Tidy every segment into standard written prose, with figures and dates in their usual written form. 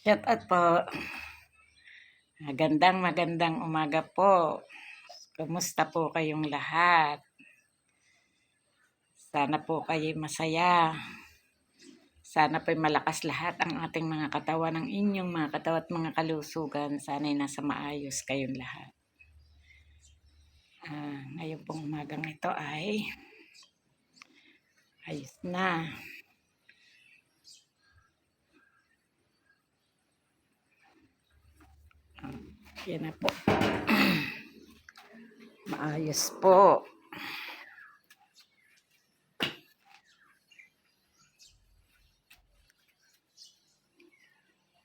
Shout out po. Magandang umaga po. Kumusta po kayong lahat? Sana po kayo masaya. Sana po malakas lahat ang ating mga katawan, ng inyong mga katawan at mga kalusugan. Sana'y nasa maayos kayong lahat. Ngayon pong umagang ito ay ayos na. Yan na po. Maayos po.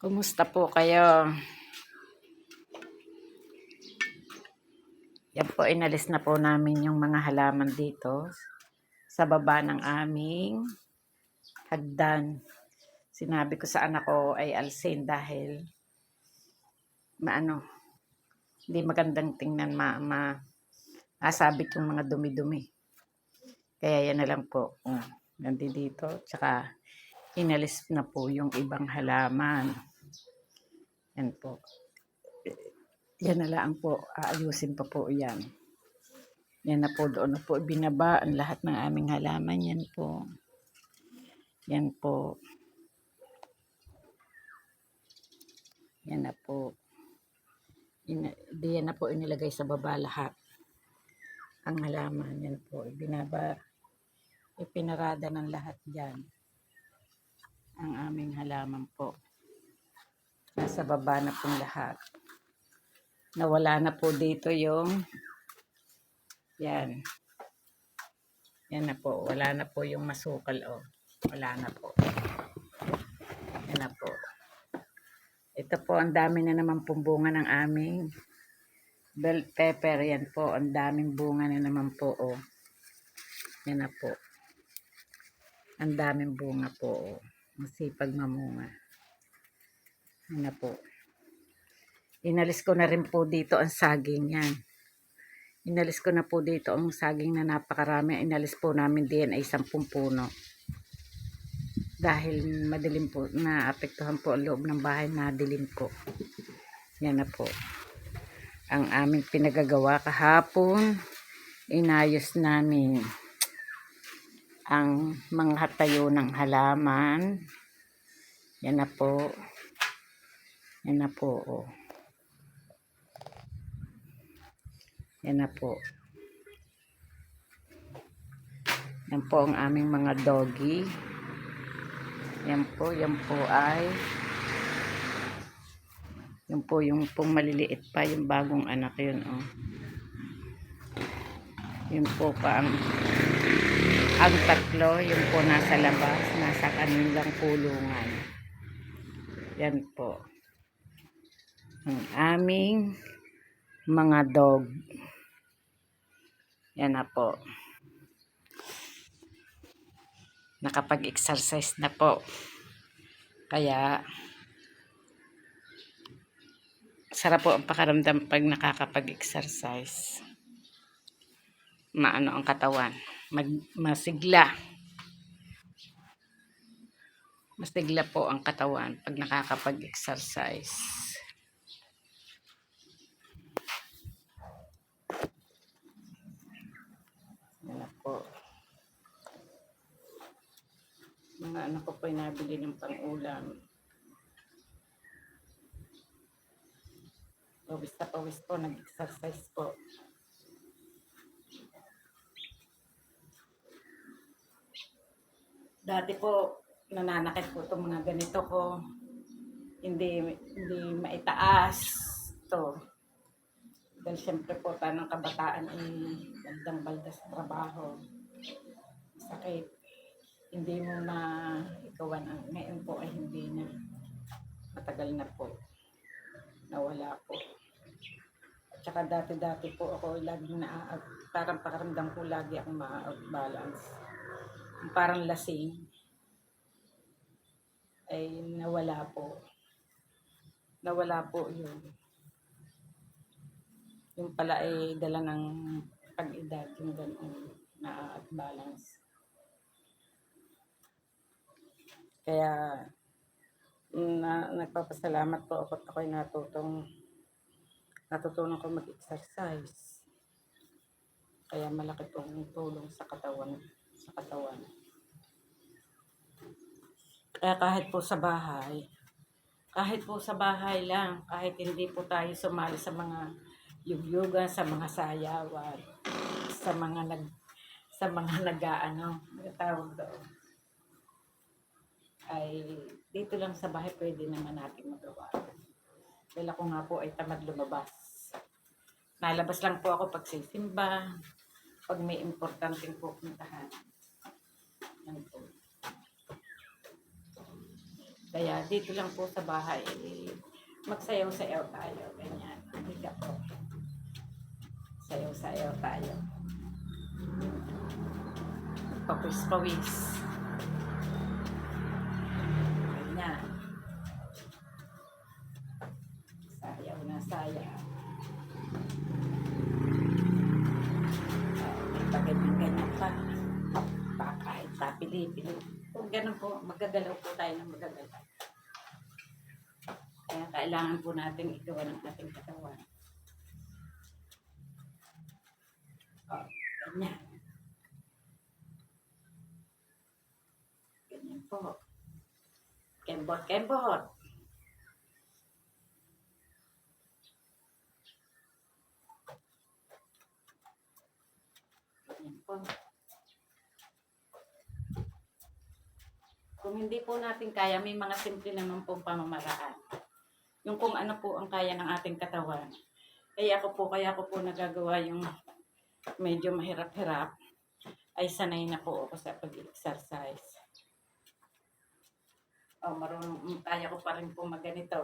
Kumusta po kayo? Yan po, inalis na po namin yung mga halaman dito sa baba ng aming hagdan. Sinabi ko sa anak ko ay alsin dahil hindi magandang tingnan masabit yung mga dumi-dumi. Kaya yan na lang po. Nandito. Tsaka inalis na po yung ibang halaman. Yan po. Yan na lang po. Aayusin pa po yan. Yan na po, doon na po binaba ang lahat ng aming halaman. Yan po. Yan po. Yan na po. Yan na po inilagay sa baba lahat. Ang halaman. Yan po. Ipinarada ng lahat dyan. Ang aming halaman po. Nasa baba na pong lahat. Nawala na po dito yung yan. Yan na po. Wala na po yung masukal. Wala na po. Yan na po. Ito po, ang dami na naman pong bunga ng aming bell pepper. Yan po. Ang daming bunga na naman po. Yan na po. Ang daming bunga po. Masipag mamunga. Yan na po. Inalis ko na rin po dito ang saging yan. Inalis ko na po dito ang saging na napakarami. Inalis po namin din ay 10 puno. Dahil madilim po, naapektuhan po ang loob ng bahay, nadilim po. Yan na po. Ang aming pinagagawa kahapon, inayos namin ang mga tayo ng halaman. Yan na po. Yan na po. Yan na po. Yan po ang aming mga doggy. Yan po ay yan po yung pong maliliit pa, yung bagong anak yun. Yun po pa ang tatlo, yun po nasa labas, nasa kanilang kulungan. Yan po. Ang aming mga dog. Yan na po. Nakapag-exercise na po. Kaya sarap po ang pakaramdam pag nakakapag-exercise. Maano ang katawan. Masigla. Masigla po ang katawan pag nakakapag-exercise. Yan na po. Mga anak ko po ay nabili ng pang-ulam. Pawis po, nag-exercise po. Dati po, nananakit po itong mga ganito ko. Hindi maitaas to. Dahil syempre po, tanong kabataan ay baldang-balda sa trabaho. Sakit. Hindi mo ikawan. Ngayon po ay hindi na. Matagal na po. Nawala po. At saka dati po ako laging parang pakaramdam ko lagi akong ma-balance. Parang lasing ay nawala po. Nawala po yun. Yung pala ay dala ng pag-edad, yung ganun na balance. Kaya nagpapasalamat po ako at ako'y natutunan ko mag-exercise. Kaya malaki pong tulong sa katawan. Kaya kahit po sa bahay lang, kahit hindi po tayo sumali sa mga yugyugan, sa mga sayawan, sa mga nag-aano, tawag doon, ay dito lang sa bahay pwede naman natin magawa. Dahil ako nga po ay tamad lumabas. Nalabas lang po ako pag sisimba, pag may importanteng pupuntahan. Yan po. Kaya dito lang po sa bahay, magsayaw-sayaw tayo. Ganyan. Hindi po. Sayaw-sayaw tayo. Pawis-pawis. Ganyan. Sayaw na sayaw. May paganyan-ganyan pa. Kahit tapili-pili. Kung ganun po, magagalaw po tayo ng magagalaw. Kaya kailangan po natin igawa ng ating katawan. Ganyan. Ganyan po. Kembot. Ganyan po. Kung hindi po natin kaya, may mga simple naman pong pamamaraan. Yung kung ano po ang kaya ng ating katawan. Kaya ko po nagagawa yung medyo mahirap-hirap. Ay sanay na po ako sa pag-exercise. Kaya ko pa rin po magganito.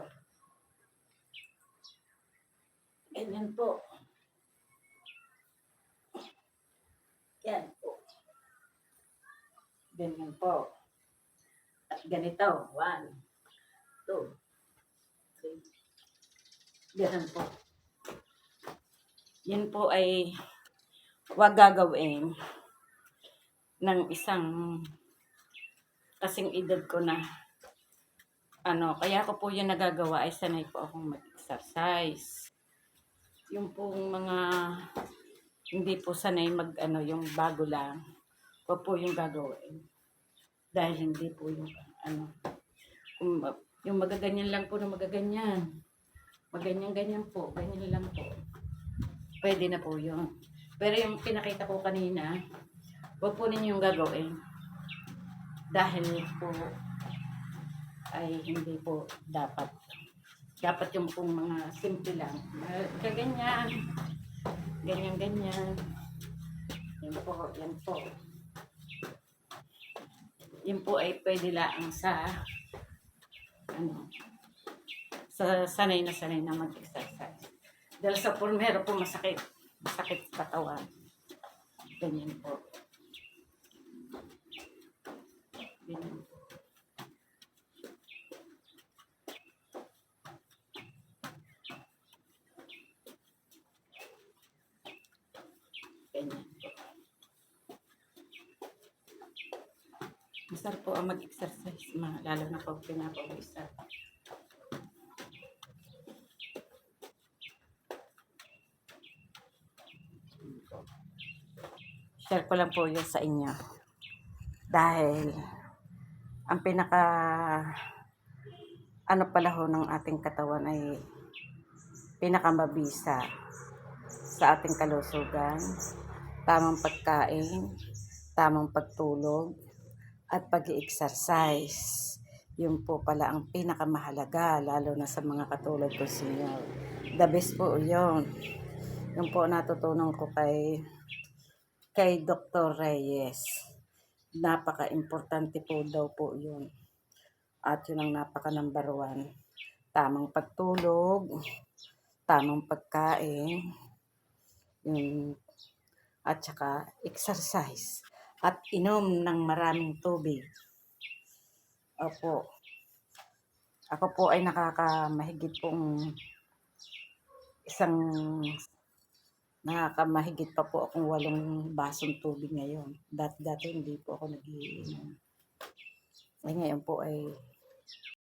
Ganyan po. Yan po. Ganyan po. At ganito. 1, 2, 3. Ganun po. Yan po ay wag gagawin ng isang kasing edad ko na kaya ko po yung nagagawa ay sanay po akong mag-exercise. Yung pong mga hindi po sanay yung bago lang, wag po yung gagawin. Dahil hindi po yung yung magaganyan lang po na magaganyan. Maganyan-ganyan po, ganyan lang po. Pwede na po yun. Pero yung pinakita ko kanina, wag po ninyo yung gagawin. Dahil po ay hindi po dapat. Dapat yung pong mga simple lang. Kaganyan. Ganyan-ganyan. Yan po. Yun po ay pwede lang sa sanay na mag-exercise. Dahil sa pulmero po masakit katawan. Ganyan po. Ganyan po. Ganyan po. Masarap po ang mag-exercise, lalo na pag pinapawisan. Share ko lang po yun sa inyo. Dahil, ang pala ho ng ating katawan ay pinakamabisa sa ating kalusugan, tamang pagkain, tamang pagtulog, at pag-i-exercise. Yun po pala ang pinakamahalaga, lalo na sa mga katulad ko senior. The best po yun. Yun po natutunan ko kay Dr. Reyes. Napaka-importante po daw po yun. At yun ang napaka-number 1. Tamang pagtulog, tamang pagkain, at saka exercise. At inom ng maraming tubig. Opo. Ako po ay nakakamahigit pa po akong 8 basong tubig ngayon. Dati hindi po ako nag-iinom. Ngayon po ay